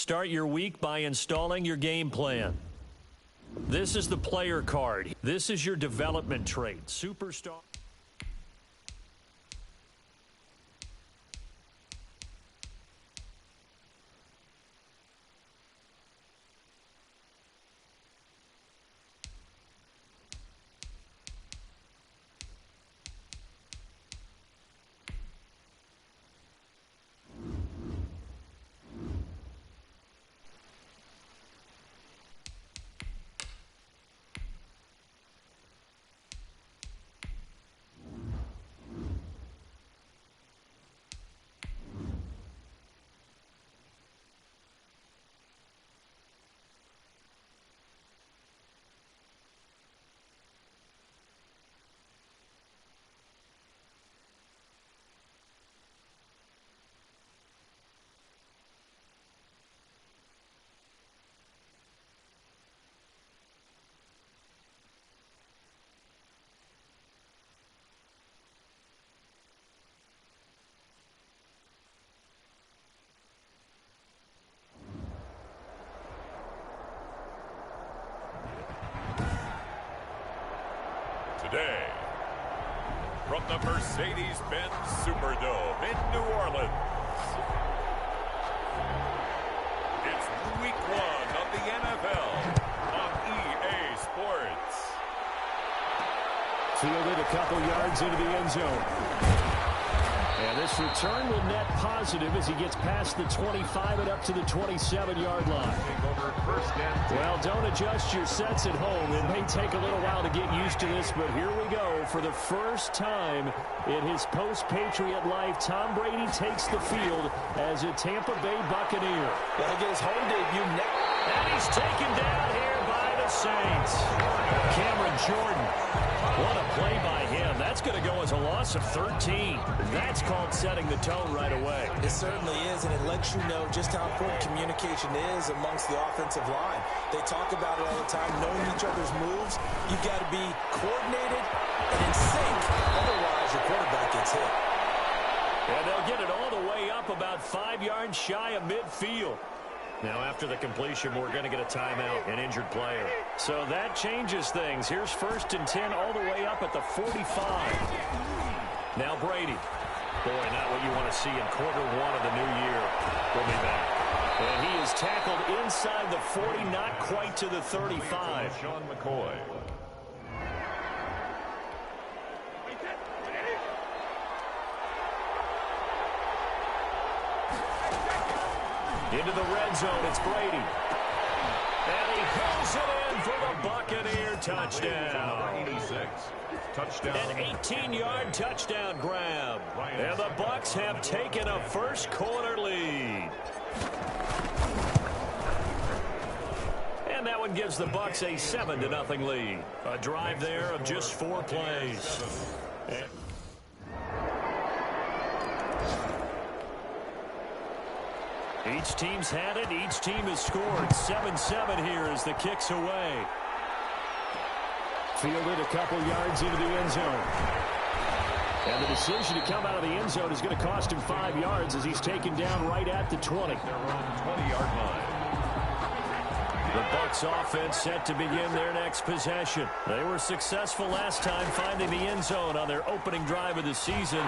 Start your week by installing your game plan. This is the player card. This is your development trait. Superstar. Today, from the Mercedes-Benz Superdome in New Orleans, it's Week 1 of the NFL on EA Sports. Fielded a couple yards into the end zone. And this return will net positive as he gets past the 25 and up to the 27-yard line. Well, don't adjust your sets at home. It may take a little while to get used to this, but here we go. For the first time in his post-Patriot life, Tom Brady takes the field as a Tampa Bay Buccaneer. That'll get his home debut next. And he's taken down here by the Saints. Cameron Jordan. What a play by him. That's going to go as a loss of 13. That's called setting the tone right away. It certainly is, and it lets you know just how important communication is amongst the offensive line. They talk about it all the time, knowing each other's moves. You've got to be coordinated and in sync. Otherwise, your quarterback gets hit. And they'll get it all the way up about 5 yards shy of midfield. Now, after the completion, we're going to get a timeout, an injured player. So that changes things. Here's 1st and 10 all the way up at the 45. Now Brady. Boy, not what you want to see in quarter 1 of the new year. We'll be back. And he is tackled inside the 40, not quite to the 35. Sean McCoy. Into the red zone, it's Brady. And he pulls it in for the Buccaneer touchdown. 86. Touchdown. An 18-yard touchdown grab. And the Bucs have taken a first-quarter lead. And that one gives the Bucs a 7-0 lead. A drive there of just 4 plays. Each team's had it. Each team has scored. 7-7 here as the kick's away. Fielded a couple yards into the end zone. And the decision to come out of the end zone is going to cost him 5 yards as he's taken down right at the 20. They're on 20-yard line. The Bucs offense set to begin their next possession. They were successful last time finding the end zone on their opening drive of the season.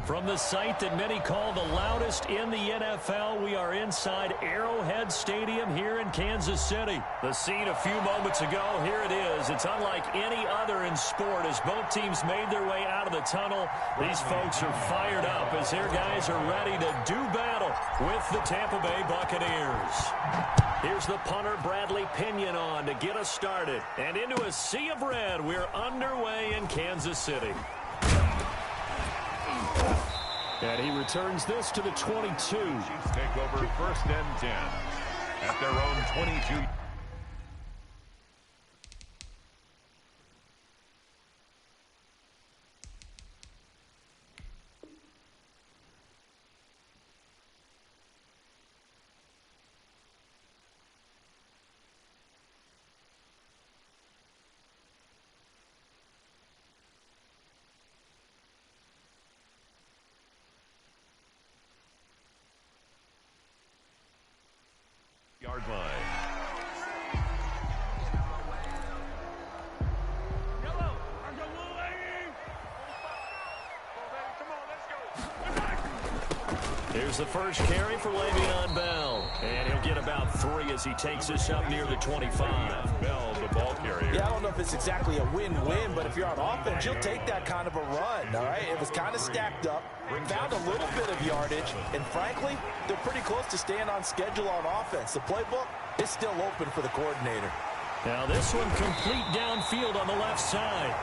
From the site that many call the loudest in the NFL, we are inside Arrowhead Stadium here in Kansas City. The scene a few moments ago, here it is. It's unlike any other in sport as both teams made their way out of the tunnel. These folks are fired up as their guys are ready to do battle with the Tampa Bay Buccaneers. Here's the punter, Bradley Pinion, on to get us started. And into a sea of red, we're underway in Kansas City. And he returns this to the 22. Chiefs take over 1st and 10 at their own 22. Yard line. Here's the first carry for Le'Veon Bell. And he'll get about 3 as he takes this up near the 25. Bell, the ball carrier. Yeah, I don't know if it's exactly a win-win, but if you're on offense, you'll take that kind of a run, all right? It was kind of stacked up, found a little bit of yardage, and frankly, they're pretty close to staying on schedule on offense. The playbook is still open for the coordinator. Now this one complete downfield on the left side.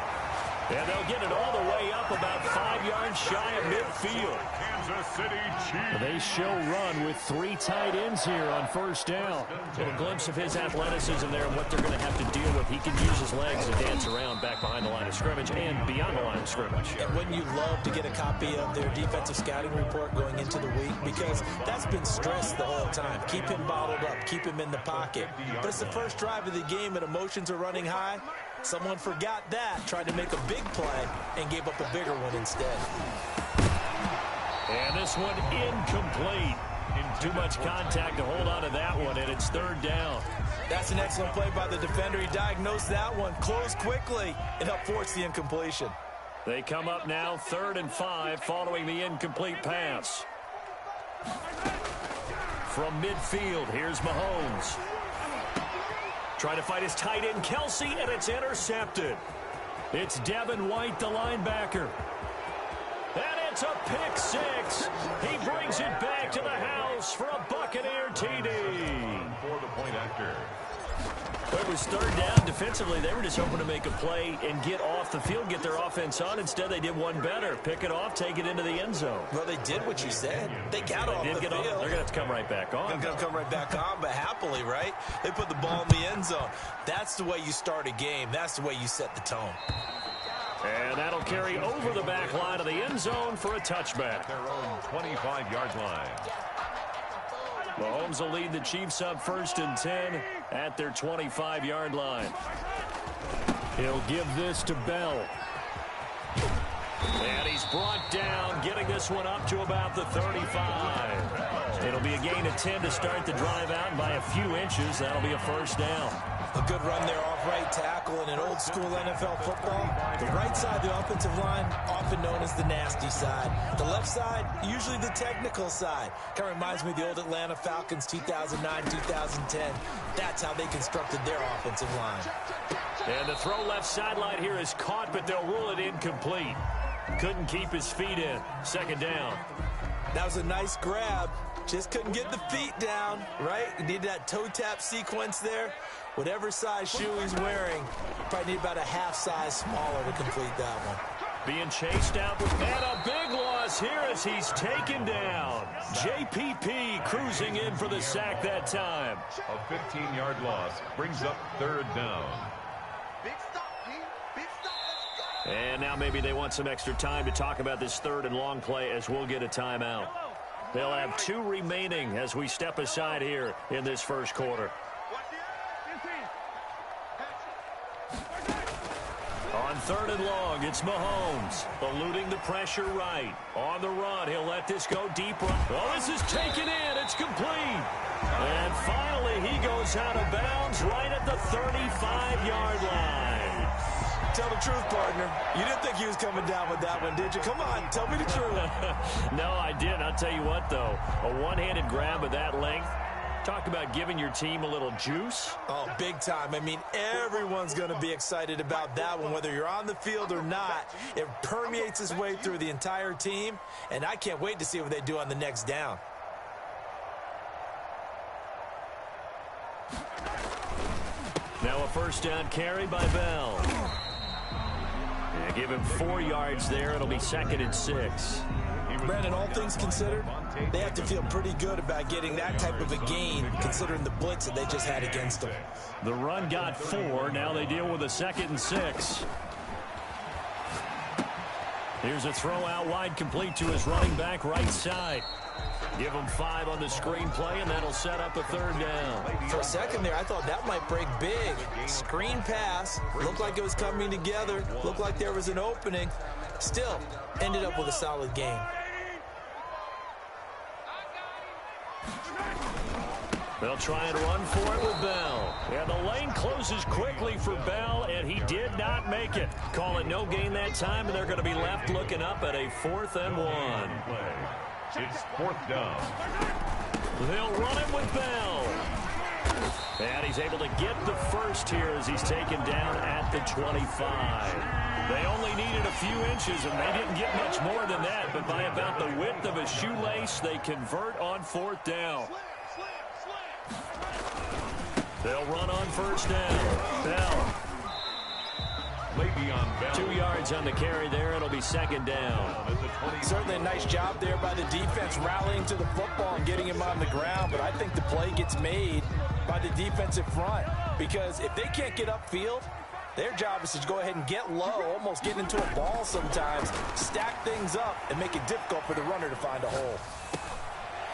And they'll get it all the way up about 5 yards shy of midfield. Kansas City Chiefs. They show run with 3 tight ends here on 1st down. Get a glimpse of his athleticism there and what they're going to have to deal with. He can use his legs to dance around back behind the line of scrimmage and beyond the line of scrimmage. And wouldn't you love to get a copy of their defensive scouting report going into the week? Because that's been stressed the whole time. Keep him bottled up. Keep him in the pocket. But it's the first drive of the game and emotions are running high. Someone forgot that, tried to make a big play, and gave up a bigger one instead. And this one incomplete. Too much contact to hold on to that one, and it's 3rd down. That's an excellent play by the defender. He diagnosed that one, closed quickly, and helped force the incompletion. They come up now 3rd and 5 following the incomplete pass. From midfield, here's Mahomes. Trying to fight his tight end, Kelsey, and it's intercepted. It's Devin White, the linebacker. And it's a pick 6. He brings it back to the house for a Buccaneer TD. For the point after. It was 3rd down. Defensively, they were just hoping to make a play and get off the field, get their offense on. Instead, they did one better. Pick it off, take it into the end zone. Well, they did what you said. They got off the field. They're going to have to come right back on. They're going to come right back on, but happily, right? They put the ball in the end zone. That's the way you start a game. That's the way you set the tone. And that'll carry over the back line of the end zone for a touchback. Their own 25-yard line. Mahomes will lead the Chiefs up 1st and 10 at their 25-yard line. He'll give this to Bell. And he's brought down, getting this one up to about the 35. It'll be a gain of 10 to start the drive out by a few inches. That'll be a 1st down. A good run there off right tackle in an old school NFL football. The right side of the offensive line, often known as the nasty side. The left side, usually the technical side. Kind of reminds me of the old Atlanta Falcons 2009, 2010. That's how they constructed their offensive line. And the throw left sideline here is caught, but they'll rule it incomplete. Couldn't keep his feet in. 2nd down. That was a nice grab. Just couldn't get the feet down, right? Need that toe tap sequence there. Whatever size shoe he's wearing, probably need about a half size smaller to complete that one. Being chased out, and a big loss here as he's taken down. JPP cruising in for the sack that time. A 15-yard loss brings up 3rd down. And now maybe they want some extra time to talk about this 3rd and long play as we'll get a timeout. They'll have 2 remaining as we step aside here in this 1st quarter. On 3rd and long, it's Mahomes, eluding the pressure right. On the run, he'll let this go deep. Oh, this is taken in. It's complete. And finally, he goes out of bounds right at the 35-yard line. tell the truth, partner. You didn't think he was coming down with that one, did you? Come on, tell me the truth. No, I didn't. I'll tell you what, though. A one-handed grab of that length. Talk about giving your team a little juice. Oh, big time. I mean, everyone's going to be excited about that one, whether you're on the field or not. It permeates its way through the entire team, and I can't wait to see what they do on the next down. Now a first down carry by Bell. Yeah, give him 4 yards there. It'll be 2nd and 6. Brandon, all things considered, they have to feel pretty good about getting that type of a gain, considering the blitz that they just had against them. The run got 4. Now they deal with a 2nd and 6. Here's a throw out wide, complete to his running back right side. Give him 5 on the screenplay, and that'll set up a 3rd down. For a second there, I thought that might break big. Screen pass. Looked like it was coming together. Looked like there was an opening. Still, ended up with a solid game. They'll try and run for it with Bell. And the lane closes quickly for Bell, and he did not make it. Call it no gain that time, and they're going to be left looking up at a 4th and 1. It's 4th down. They'll run it with Bell. And he's able to get the first here as he's taken down at the 25. They only needed a few inches, and they didn't get much more than that. But by about the width of a shoelace, they convert on 4th down. They'll run on 1st down. Bell. Le'Veon Bell. 2 yards on the carry there. It'll be 2nd down. Certainly a nice job there by the defense rallying to the football and getting him on the ground. But I think the play gets made by the defensive front, because if they can't get upfield, their job is to go ahead and get low, almost get into a ball sometimes, stack things up, and make it difficult for the runner to find a hole.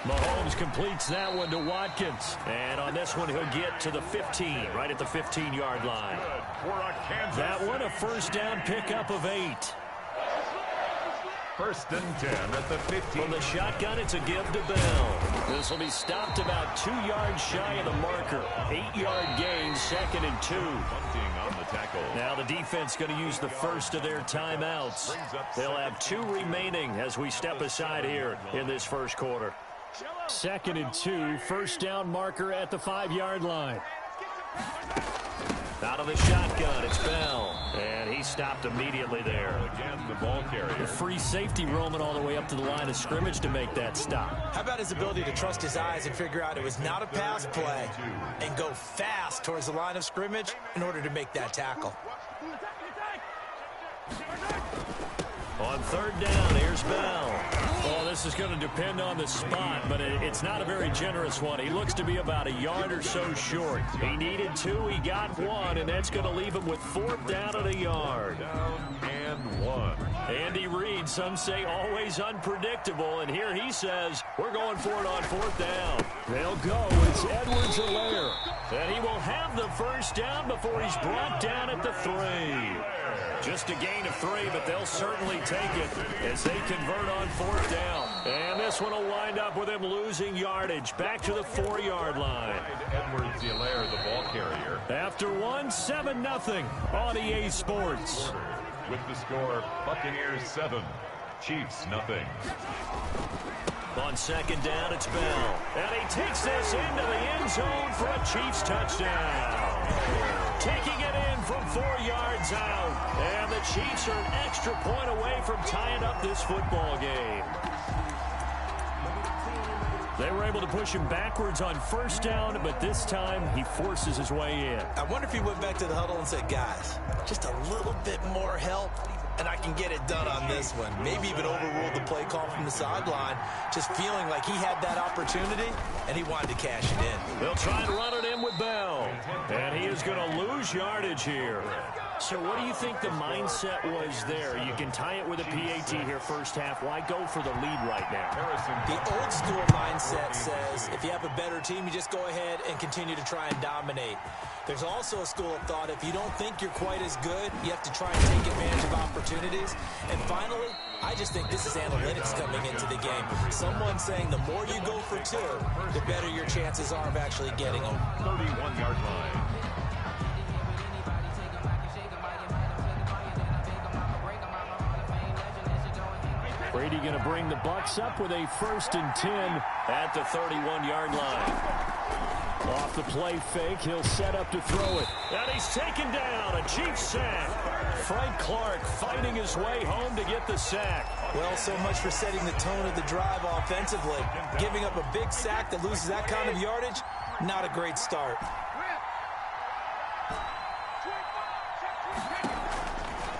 Mahomes completes that one to Watkins. And on this one, he'll get to the 15, right at the 15-yard line. That one, a 1st down pickup of 8. 1st and 10 at the 15. From the shotgun, it's a give to Bell. This will be stopped about 2 yards shy of the marker. 8-yard gain, 2nd and 2. Bunting on the tackle. Now the defense going to use the first of their timeouts. They'll have 2 remaining as we step aside here in this first quarter. 2nd and 2, 1st down marker at the 5-yard line. Out of the shotgun, it's Bell. And he stopped immediately there. Again, the ball carrier. The free safety roaming all the way up to the line of scrimmage to make that stop. How about his ability to trust his eyes and figure out it was not a pass play and go fast towards the line of scrimmage in order to make that tackle. On 3rd down, here's Bell. Oh, this is going to depend on the spot, but it's not a very generous one. He looks to be about a yard or so short. He needed 2, he got 1, and that's going to leave him with 4th down at a yard. Down and 1. Andy Reid, some say always unpredictable, and here he says, we're going for it on 4th down. They'll go. It's Edwards-Helaire. And he will have the 1st down before he's brought down at the 3. Just a gain of 3, but they'll certainly take it as they convert on 4th down. And this one will wind up with him losing yardage back to the 4-yard line. Edwards-Helaire, the ball carrier. After 1, 7-0 on EA Sports. With the score, Buccaneers 7, Chiefs 0. On 2nd down, it's Bell. And he takes this into the end zone for a Chiefs touchdown. Taking it in from 4 yards out. And the Chiefs are an extra point away from tying up this football game. They were able to push him backwards on 1st down, but this time he forces his way in. I wonder if he went back to the huddle and said, guys, just a little bit more help, and I can get it done on this one. Maybe even overruled the play call from the sideline, just feeling like he had that opportunity, and he wanted to cash it in. They'll try and run it in with Bell, and he is going to lose yardage here. So what do you think the mindset was there? You can tie it with a PAT here first half. Why go for the lead right now? The old school mindset says if you have a better team, you just go ahead and continue to try and dominate. There's also a school of thought, if you don't think you're quite as good, you have to try and take advantage of opportunities. And finally, I just think this is analytics coming into the game. Someone saying the more you go for 2, the better your chances are of actually getting them. 31-yard line. Brady going to bring the Bucs up with a 1st and 10 at the 31-yard line. Off the play fake, he'll set up to throw it. And he's taken down, a Chiefs sack. Frank Clark fighting his way home to get the sack. Well, so much for setting the tone of the drive offensively. Giving up a big sack that loses that kind of yardage, not a great start.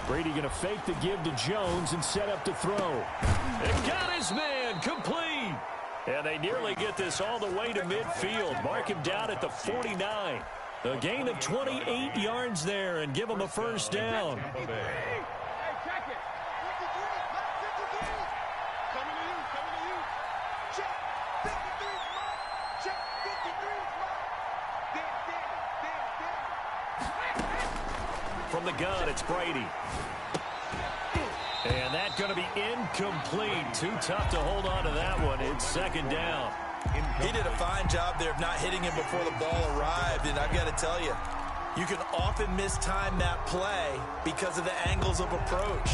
Brady going to fake the give to Jones and set up to throw. And got his man complete. And they nearly get this all the way to midfield. Mark him down at the 49. A gain of 28 yards there and give him a 1st down. From the gun, it's Brady. And that's going to be incomplete. Too tough to hold on to that one. It's 2nd down. He did a fine job there of not hitting him before the ball arrived. And I've got to tell you, you can often mistime that play because of the angles of approach.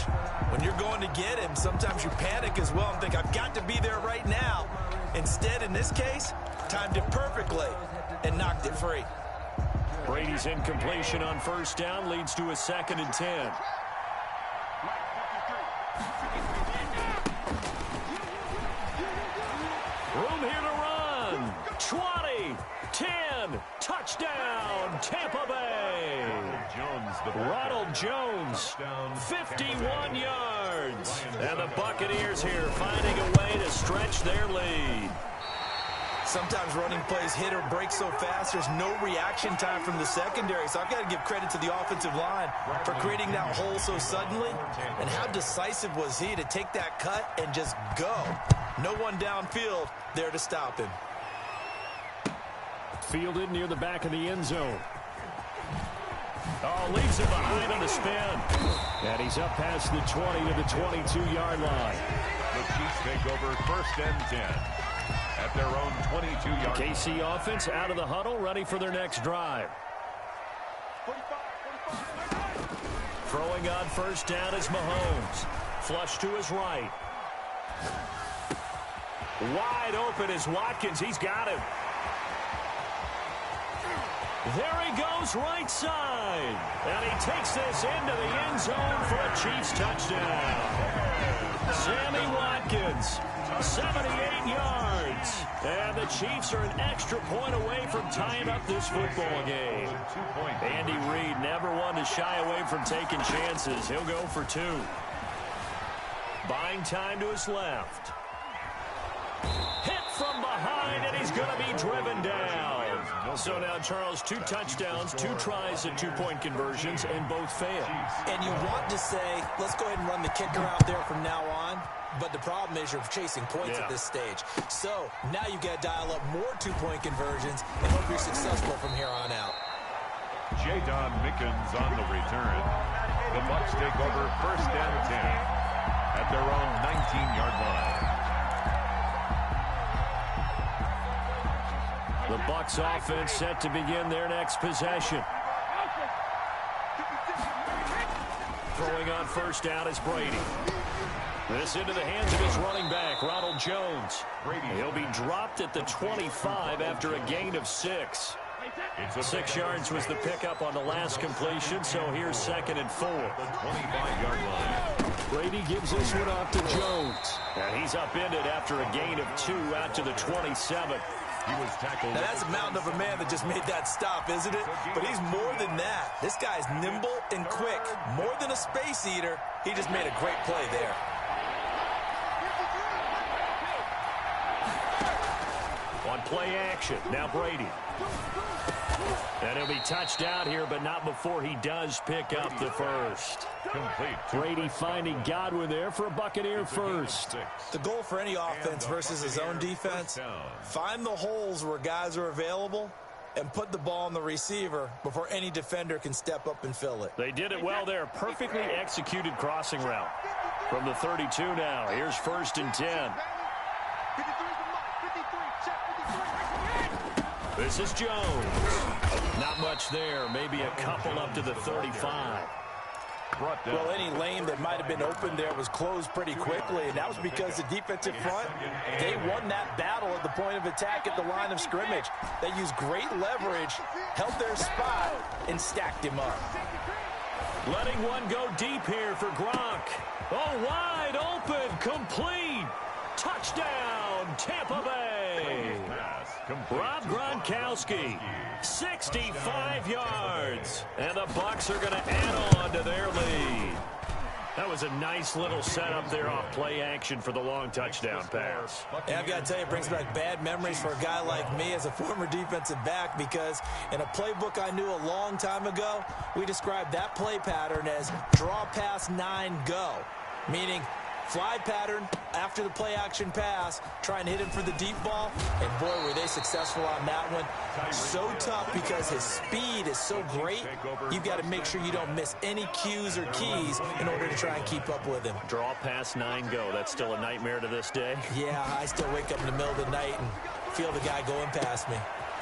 When you're going to get him, sometimes you panic as well and think, I've got to be there right now. Instead, in this case, timed it perfectly and knocked it free. Brady's incompletion on 1st down leads to a 2nd and 10. Room here to run. 20, 10, touchdown, Tampa Bay. Ronald Jones, 51 yards. And the Buccaneers here finding a way to stretch their lead. Sometimes running plays hit or break so fast, there's no reaction time from the secondary. So I've got to give credit to the offensive line for creating that hole so suddenly. And how decisive was he to take that cut and just go? No one downfield there to stop him. Fielded near the back of the end zone. Oh, leaves it behind on the spin. And he's up past the 20 to the 22-yard line. The Chiefs take over 1st and 10. At their own 22-yard. KC offense out of the huddle, ready for their next drive. Throwing on 1st down is Mahomes. Flush to his right. Wide open is Watkins. He's got him. There he goes right side. And he takes this into the end zone for a Chiefs touchdown. Sammy Watkins, 78 yards. And the Chiefs are an extra point away from tying up this football game. Andy Reid never one to shy away from taking chances. He'll go for 2. Buying time to his left. Hit from behind, and he's going to be driven down. So now, Charles, 2 touchdowns, 2 tries at 2-point conversions, and both fail. And you want to say, let's go ahead and run the kicker out there from now on. But the problem is you're chasing points at this stage. So now you've got to dial up more 2-point conversions and hope you're successful from here on out. Jadon Mickens on the return. The Bucs take over 1st and 10 at their own 19-yard line. The Bucs offense set to begin their next possession. Throwing on 1st down is Brady. This into the hands of his running back, Ronald Jones. He'll be dropped at the 25 after a gain of 6. 6 yards was the pickup on the last completion, so here's 2nd and 4. The 25-yard line. Brady gives this one off to Jones. And he's upended after a gain of 2 out to the 27. He was tackled. Now that's a mountain of a man that just made that stop, isn't it? But he's more than that. This guy's nimble and quick. More than a space eater. He just made a great play there. On play action, now Brady. And he'll be touched out here, but not before he does pick up the 1st. Complete. Brady finding Godwin there for a Buccaneer 1st. The goal for any offense versus his own defense, find the holes where guys are available and put the ball on the receiver before any defender can step up and fill it. They did it well there. Perfectly executed crossing route. From the 32 now, here's 1st and 10. This is Jones. Not much there. Maybe a couple up to the 35. brought down. Well, any lane that might have been open there was closed pretty quickly, and that was because the defensive front, they won that battle at the point of attack at the line of scrimmage. They used great leverage, held their spot, and stacked him up. Letting one go deep here for Gronk. Oh, wide open, complete. Touchdown, Tampa Bay. Rob Gronkowski, 65 yards. And the Bucs are going to add on to their lead. That was a nice little setup there off play action for the long touchdown pass. And I've got to tell you, it brings back bad memories for a guy like me as a former defensive back, because in a playbook I knew a long time ago, we described that play pattern as draw pass 9 go, meaning fly pattern after the play action pass, try and hit him for the deep ball, and boy, were they successful on that one. So tough because his speed is so great, you've got to make sure you don't miss any cues or keys in order to try and keep up with him. Draw pass 9 go. That's still a nightmare to this day. Yeah, I still wake up in the middle of the night and feel the guy going past me.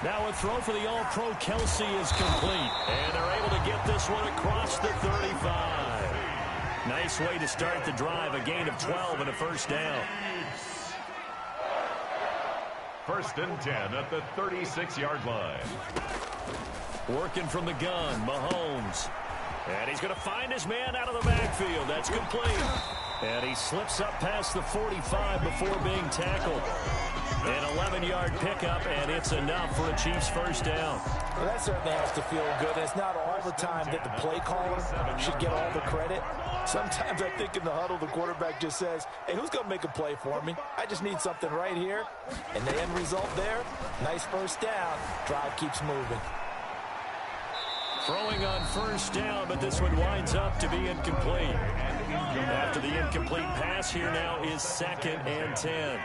Now a throw for the All-Pro Kelsey is complete, and they're able to get this one across the 35. Nice way to start the drive, a gain of 12 and a first down. First and 10 at the 36-yard line. Working from the gun, Mahomes. And he's going to find his man out of the backfield. That's complete. And he slips up past the 45 before being tackled. An 11-yard pickup, and it's enough for a Chiefs first down. Well, that certainly has to feel good. It's not all the time that the play caller should get all the credit. Sometimes I think in the huddle, the quarterback just says, hey, who's going to make a play for me? I just need something right here. And the end result there, nice first down. Drive keeps moving. Throwing on first down, but this one winds up to be incomplete. After the incomplete pass, here now is 2nd and 10.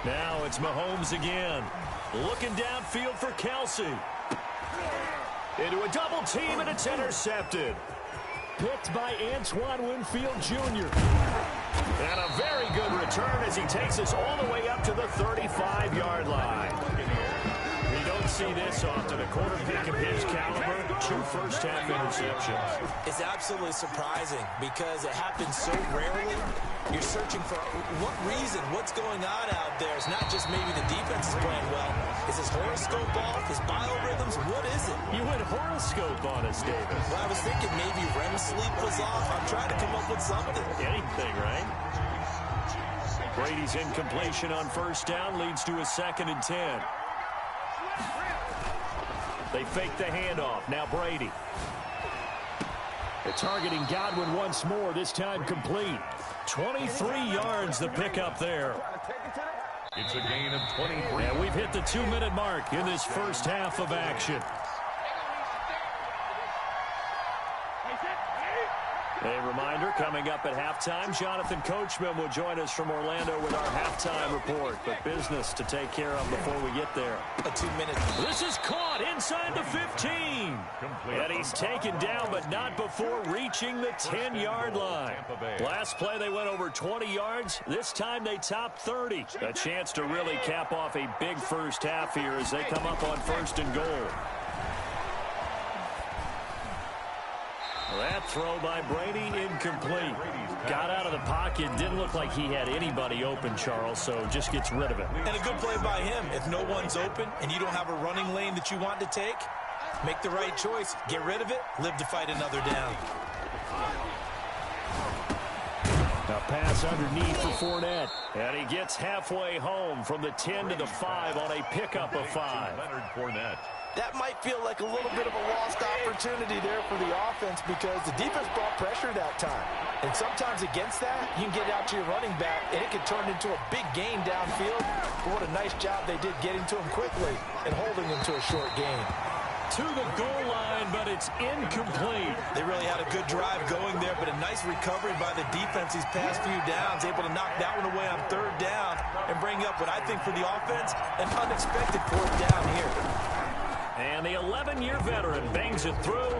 Now it's Mahomes again. Looking downfield for Kelsey. Into a double team, and it's intercepted. Picked by Antoine Winfield Jr. And a very good return as he takes us all the way up to the 35-yard line. We don't see this often. A quarter pick of his caliber, 2 first-half interceptions. It's absolutely surprising because it happens so rarely. You're searching for what reason, what's going on out there. It's not just maybe the defense is playing well. Is his horoscope off? His biorhythms? What is it? You went horoscope on us, David. Well, I was thinking maybe REM sleep was off. I'm trying to come up with something. Anything, right? Brady's incompletion on first down leads to a 2nd and 10. They fake the handoff. Now Brady. They're targeting Godwin once more, this time complete. 23 yards the pickup there. It's a gain of 23. And we've hit the 2-minute mark in this first half of action. A reminder, coming up at halftime, Jonathan Coachman will join us from Orlando with our halftime report. But business to take care of before we get there. A 2-minute. This is caught inside the 15. And he's taken down, but not before reaching the 10-yard line. Last play, they went over 20 yards. This time, they topped 30. A chance to really cap off a big first half here as they come up on 1st and goal. That throw by Brady incomplete. Got out of the pocket. Didn't look like he had anybody open, Charles, so just gets rid of it. And a good play by him. If no one's open and you don't have a running lane that you want to take, make the right choice. Get rid of it. Live to fight another down. A pass underneath for Fournette. And he gets halfway home from the 10 to the 5 on a pickup of 5. Leonard Fournette. That might feel like a little bit of a lost opportunity there for the offense because the defense brought pressure that time. And sometimes against that, you can get out to your running back, and it can turn into a big gain downfield. But what a nice job they did getting to him quickly and holding him to a short gain. To the goal line, but it's incomplete. They really had a good drive going there, but a nice recovery by the defense these past few downs, able to knock that one away on 3rd down and bring up what I think for the offense, an unexpected 4th down here. And the 11-year veteran bangs it through.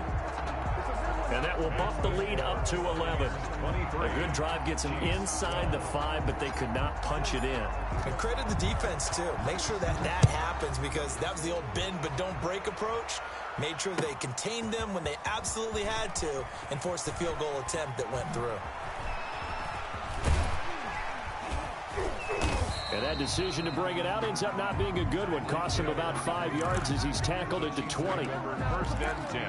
And that will bump the lead up to 11. A good drive gets them inside the 5, but they could not punch it in. And credit the defense, too. Make sure that happens, because that was the old bend but don't break approach. Made sure they contained them when they absolutely had to and forced the field goal attempt that went through. And that decision to bring it out ends up not being a good one. Costs him about 5 yards as he's tackled at the 20. First and 10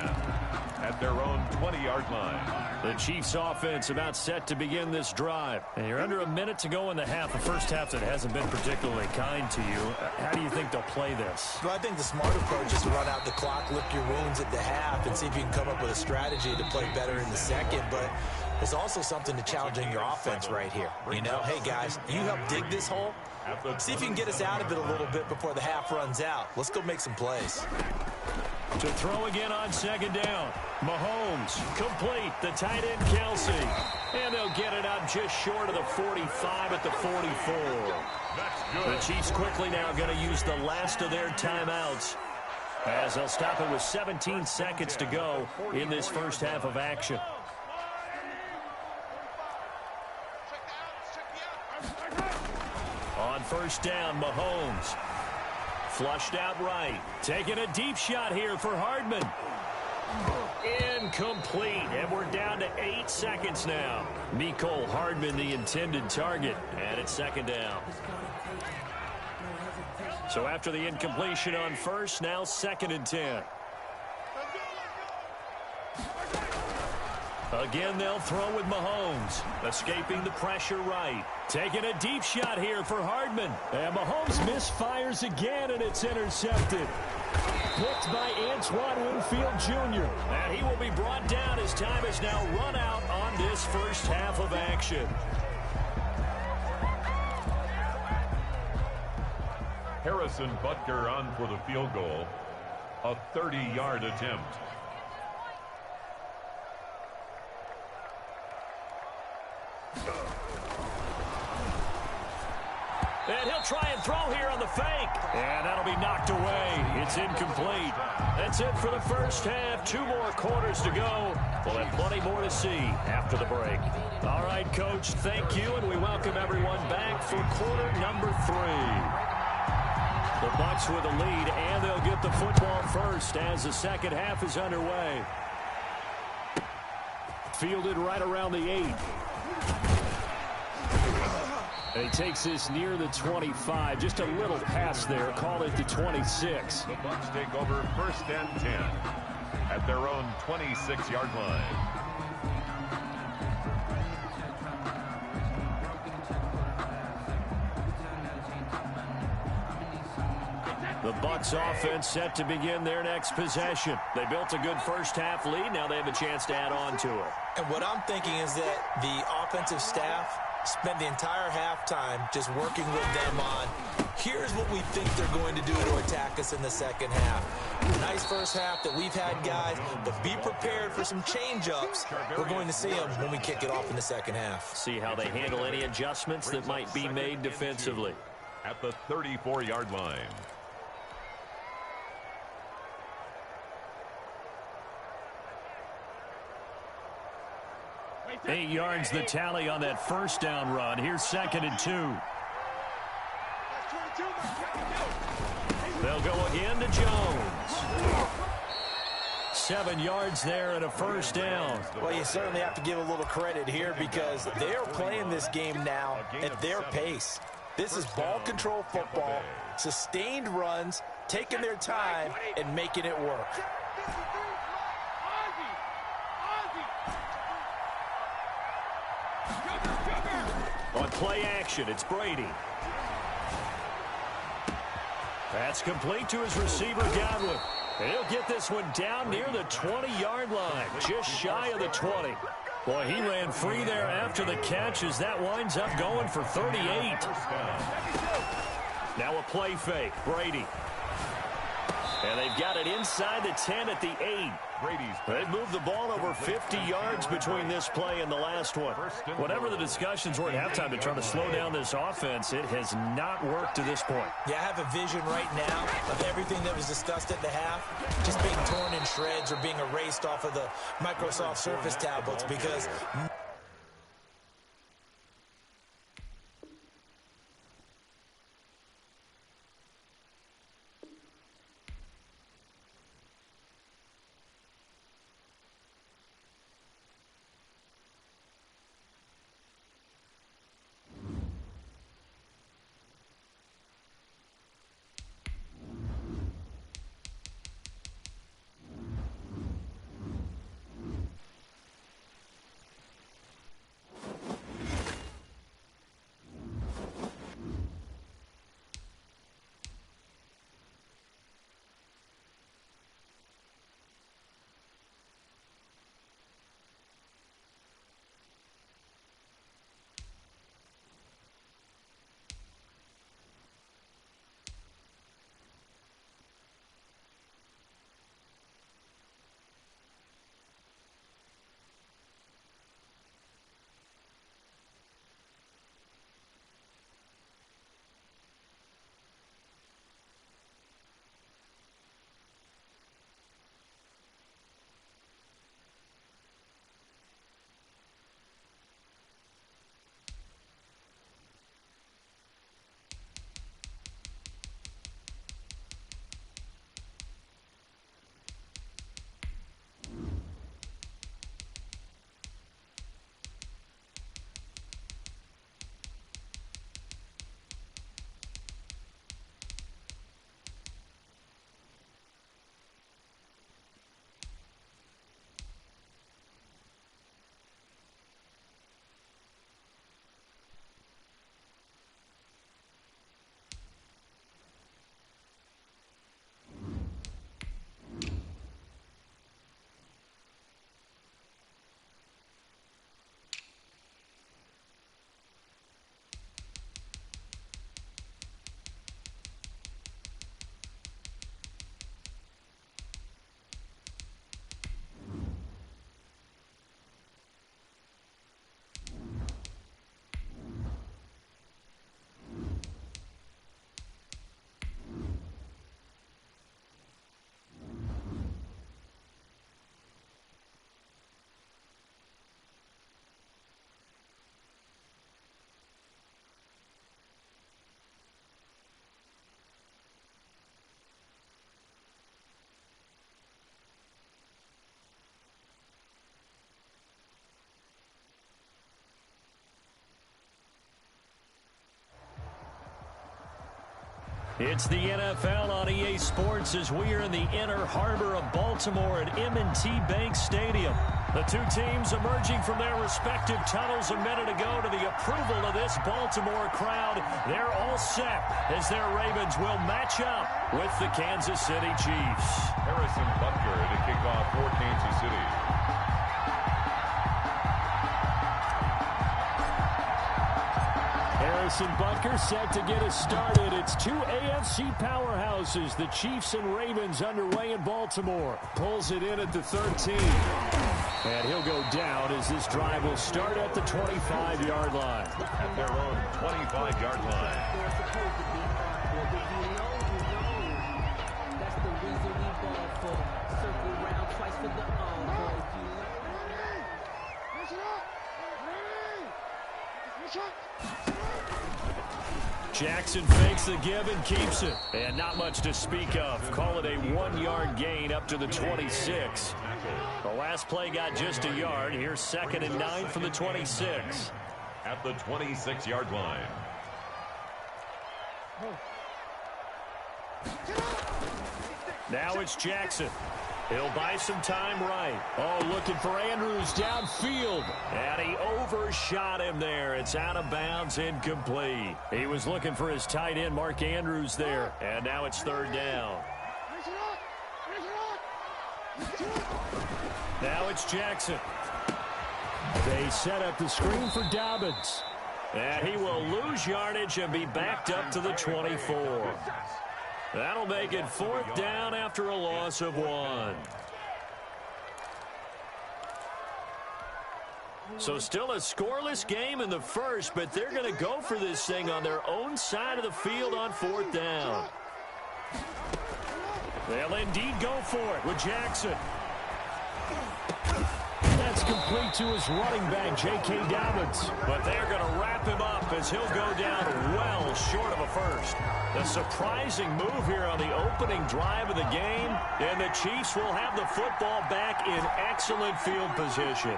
at their own 20-yard line. The Chiefs offense about set to begin this drive. And you're under a minute to go in the half, a first half that hasn't been particularly kind to you. How do you think they'll play this? Well, I think the smart approach is to run out the clock, lick your wounds at the half, and see if you can come up with a strategy to play better in the second. But there's also something to challenging your offense right here. You know, hey, guys, you help dig this hole. See if you can get us out of it a little bit before the half runs out. Let's go make some plays. To throw again on second down. Mahomes, complete. The tight end, Kelsey. And they'll get it out just short of the 45 at the 44. The Chiefs quickly now going to use the last of their timeouts, as they'll stop it with 17 seconds to go in this first half of action. On first down, Mahomes. Flushed out right. Taking a deep shot here for Hardman. Incomplete. And we're down to 8 seconds now. Mecole Hardman, the intended target. And it's second down. So after the incompletion on first, now second and 10. Again, they'll throw with Mahomes. Escaping the pressure right. Taking a deep shot here for Hardman. And Mahomes misfires again, and it's intercepted. Picked by Antoine Winfield Jr. And he will be brought down as time has now run out on this first half of action. Harrison Butker on for the field goal. A 30-yard attempt. And he'll try and throw here on the fake. And that'll be knocked away. It's incomplete. That's it for the first half. 2 more quarters to go. We'll have plenty more to see after the break. All right, Coach, thank you, and we welcome everyone back for quarter number 3. The Bucs with a lead, and they'll get the football first as the second half is underway. Fielded right around the 8. And he takes this near the 25. Just a little pass there. Call it the 26. The Bucs take over first and 10 at their own 26-yard line. The Bucs offense set to begin their next possession. They built a good first half lead. Now they have a chance to add on to it. And what I'm thinking is that the offensive staff spent the entire halftime just working with them on, here's what we think they're going to do to attack us in the second half. Nice first half that we've had, guys, but be prepared for some change-ups. We're going to see them when we kick it off in the second half. See how they handle any adjustments that might be made defensively. At the 34-yard line. 8 yards the tally on that first down run. Here's second and 2. They'll go again to Jones. 7 yards there and a first down. Well, you certainly have to give a little credit here because they're playing this game now at their pace. This is ball control football, sustained runs, taking their time and making it work. On play action, it's Brady. That's complete to his receiver, Godwin. And he'll get this one down near the 20-yard line, just shy of the 20. Boy, he ran free there after the catch as that winds up going for 38. Now a play fake, Brady. And they've got it inside the 10 at the 8. Brady's. They moved the ball over 50 yards between this play and the last one. Whatever the discussions were at halftime to try to slow down this offense, it has not worked to this point. Yeah, I have a vision right now of everything that was discussed at the half just being torn in shreds or being erased off of the Microsoft Surface tablets, because it's the NFL on EA Sports as we are in the inner harbor of Baltimore at M&T Bank Stadium. The two teams emerging from their respective tunnels a minute ago to the approval of this Baltimore crowd. They're all set as their Ravens will match up with the Kansas City Chiefs. Harrison Butker to kick off for Kansas City. Harrison Butker set to get us started. It's two AFC powerhouses, the Chiefs and Ravens, underway in Baltimore. Pulls it in at the 13. And he'll go down as this drive will start at the 25-yard line. At their own 25-yard line. Jackson fakes the give and keeps it. And not much to speak of. Call it a 1-yard gain up to the 26. The last play got just a yard. Here's 2nd and 9 from the 26. At the 26-yard line. Now it's Jackson. He'll buy some time right. Oh, looking for Andrews downfield. And he overshot him there. It's out of bounds, incomplete. He was looking for his tight end, Mark Andrews, there. And now it's 3rd down. Now it's Jackson. They set up the screen for Dobbins. And he will lose yardage and be backed up to the 24. That'll make it 4th down after a loss of 1. So still a scoreless game in the first, but they're going to go for this thing on their own side of the field on 4th down. They'll indeed go for it with Jackson. That's complete to his running back, J.K. Dobbins. But they're going to wrap him up as he'll go down well short of a first. A surprising move here on the opening drive of the game, and the Chiefs will have the football back in excellent field position.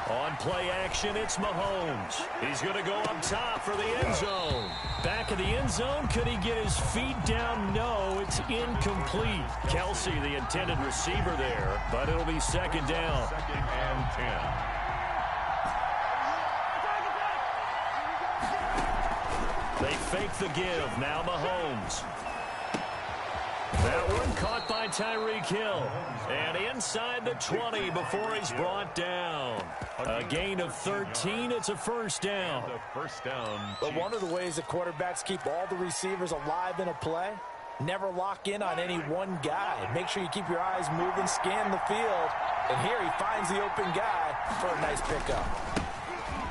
On play action, it's Mahomes. He's going to go up top for the end zone. Back of the end zone, could he get his feet down? No, it's incomplete. Kelsey, the intended receiver there, but it'll be 2nd down. 2nd and 10. They fake the give. Now Mahomes. That one caught by Tyreek Hill. And inside the 20 before he's brought down. A gain of 13. It's a 1st down. The 1st down. But one of the ways that quarterbacks keep all the receivers alive in a play, never lock in on any one guy. Make sure you keep your eyes moving, scan the field. And here he finds the open guy for a nice pickup.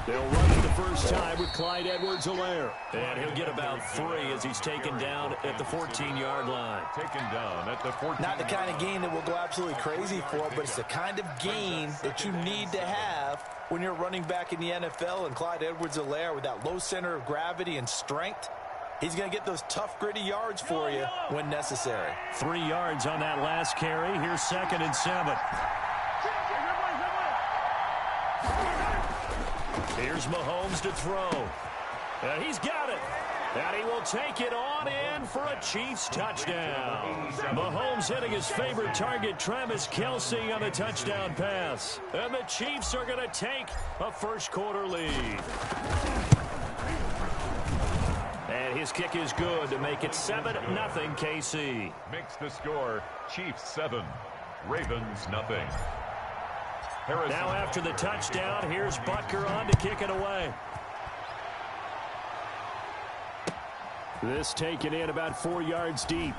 They'll run it the first time with Clyde Edwards-Helaire. And he'll get about 3 as he's taken down at the 14-yard line. Taken down at the 14. Not the kind of gain that we'll go absolutely crazy for, but it's the kind of gain that you need to have when you're running back in the NFL. And Clyde Edwards-Helaire, with that low center of gravity and strength, he's going to get those tough, gritty yards for you when necessary. 3 yards on that last carry. Here's 2nd and 7. Here's Mahomes to throw. And he's got it. And he will take it on in for a Chiefs touchdown. Mahomes hitting his favorite target, Travis Kelce, on the touchdown pass. And the Chiefs are going to take a first-quarter lead. And his kick is good to make it 7-0 KC. Makes the score Chiefs 7, Ravens nothing. Now after the touchdown, here's Butker on to kick it away. This taken in about 4 yards deep.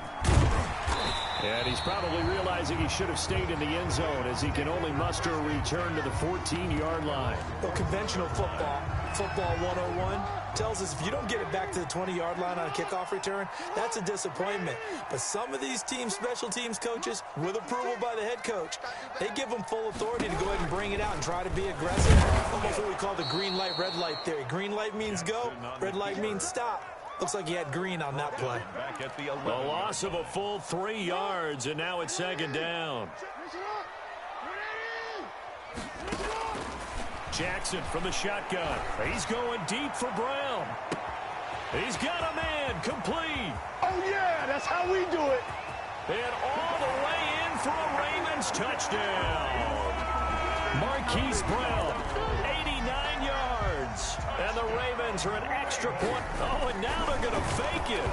And he's probably realizing he should have stayed in the end zone as he can only muster a return to the 14-yard line. Well, conventional football 101, tells us if you don't get it back to the 20-yard line on a kickoff return, that's a disappointment. But some of these teams, special teams coaches, with approval by the head coach, they give them full authority to go ahead and bring it out and try to be aggressive. Almost what we call the green light, red light theory. Green light means go, red light means stop. Looks like he had green on that play. A loss of a full 3 yards, and now it's 2nd down. Jackson from the shotgun. He's going deep for Brown. He's got a man, complete. Oh, yeah, that's how we do it. And all the way in for a Ravens touchdown. Marquise Brown, 89 yards. And the Ravens are an extra point. Oh, and now they're going to fake it.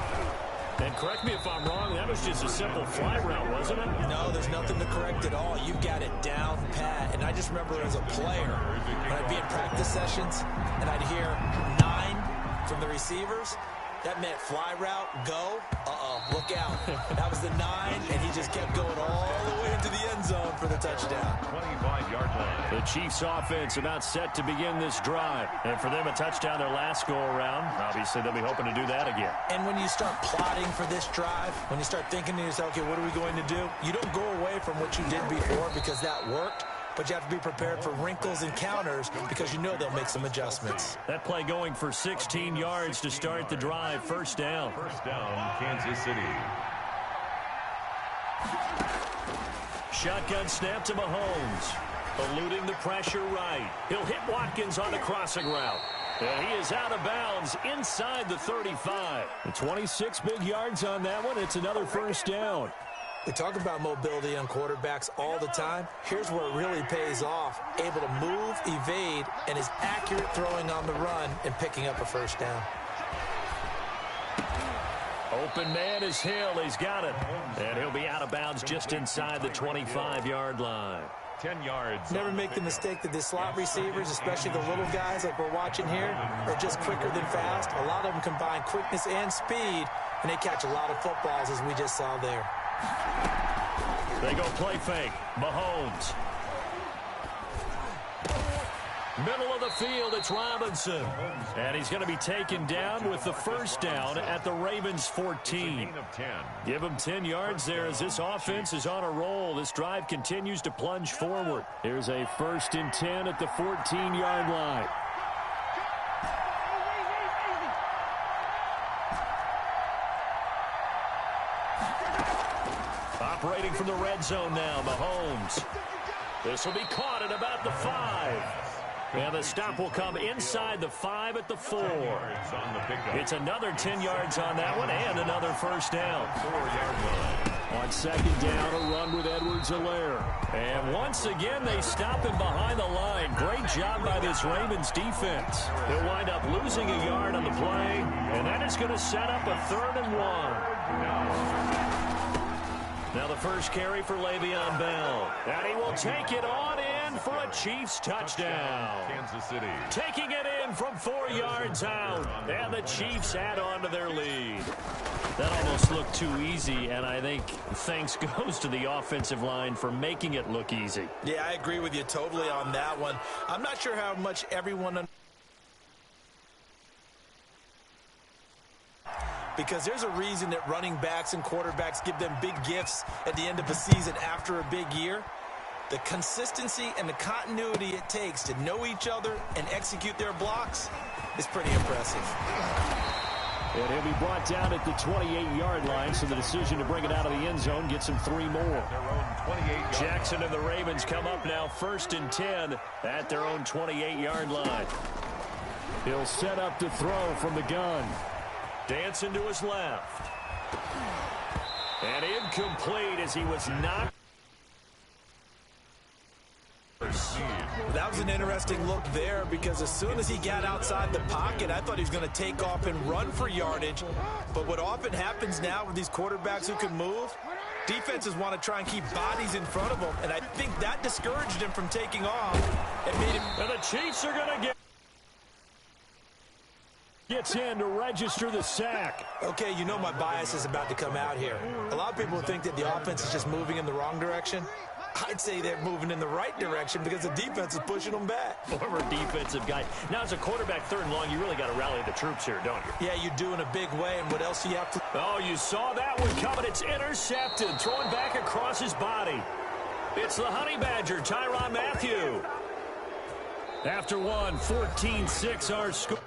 And correct me if I'm wrong, that was just a simple fly route, wasn't it? No, there's nothing to correct at all. You've got it down pat. And I just remember as a player, when I'd be in practice sessions, and I'd hear 9 from the receivers, that meant fly route, go, look out. That was the 9, and he just kept going all the way into the end zone for the touchdown. 25-yard line. The Chiefs offense about set to begin this drive. And for them, a touchdown their last go-around. Obviously, they'll be hoping to do that again. And when you start plotting for this drive, when you start thinking to yourself, okay, what are we going to do? You don't go away from what you did before because that worked. But you have to be prepared for wrinkles and counters because you know they'll make some adjustments. That play going for 16 yards to start the drive. 1st down. 1st down, Kansas City. Shotgun snap to Mahomes. Eluding the pressure right. He'll hit Watkins on the crossing route. And he is out of bounds inside the 35. 26 big yards on that one. It's another 1st down. We talk about mobility on quarterbacks all the time. Here's where it really pays off. Able to move, evade, and is accurate throwing on the run and picking up a 1st down. Open man is Hill. He's got it. And he'll be out of bounds just inside the 25-yard line. 10 yards. Never make the mistake that the slot receivers, especially the little guys like we're watching here, are just quicker than fast. A lot of them combine quickness and speed, and they catch a lot of footballs as we just saw there. They go play fake. Mahomes. Middle of the field, it's Robinson. And he's going to be taken down with the first down at the Ravens' 14. Give him 10 yards there as this offense is on a roll. This drive continues to plunge forward. Here's a 1st and 10 at the 14-yard line. Operating from the red zone now, Mahomes. This will be caught at about the 5. And the stop will come inside the 5 at the 4. It's another 10 yards on that one and another first down. 4-yard line. On second down, a run with Edwards-Helaire. And once again, they stop him behind the line. Great job by this Ravens defense. He'll wind up losing a yard on the play, and that is going to set up a 3rd and 1. Now the first carry for Le'Veon Bell. And he will take it on in for a Chiefs touchdown. Kansas City. Taking it in from 4 yards out. And the Chiefs add on to their lead. That almost looked too easy, and I think thanks goes to the offensive line for making it look easy. Yeah, I agree with you totally on that one. I'm not sure how much everyone... because there's a reason that running backs and quarterbacks give them big gifts at the end of a season after a big year. The consistency and the continuity it takes to know each other and execute their blocks is pretty impressive. And he'll be brought down at the 28-yard line, so the decision to bring it out of the end zone gets him 3 more. Jackson and the Ravens come up now 1st and 10 at their own 28-yard line. He'll set up to throw from the gun. Dancing to his left. And incomplete as he was knocked. That was an interesting look there because as soon as he got outside the pocket, I thought he was going to take off and run for yardage. But what often happens now with these quarterbacks who can move, defenses want to try and keep bodies in front of them. And I think that discouraged him from taking off. And made him... And the Chiefs are going to gets in to register the sack. Okay, you know my bias is about to come out here. A lot of people think that the offense is just moving in the wrong direction. I'd say they're moving in the right direction because the defense is pushing them back. Former defensive guy. Now, as a quarterback 3rd and long, you really got to rally the troops here, don't you? Yeah, you do in a big way, and what else do you have to... Oh, you saw that one coming. It's intercepted. Throwing back across his body. It's the Honey Badger, Tyrann Mathieu. After one, 14-6 our score.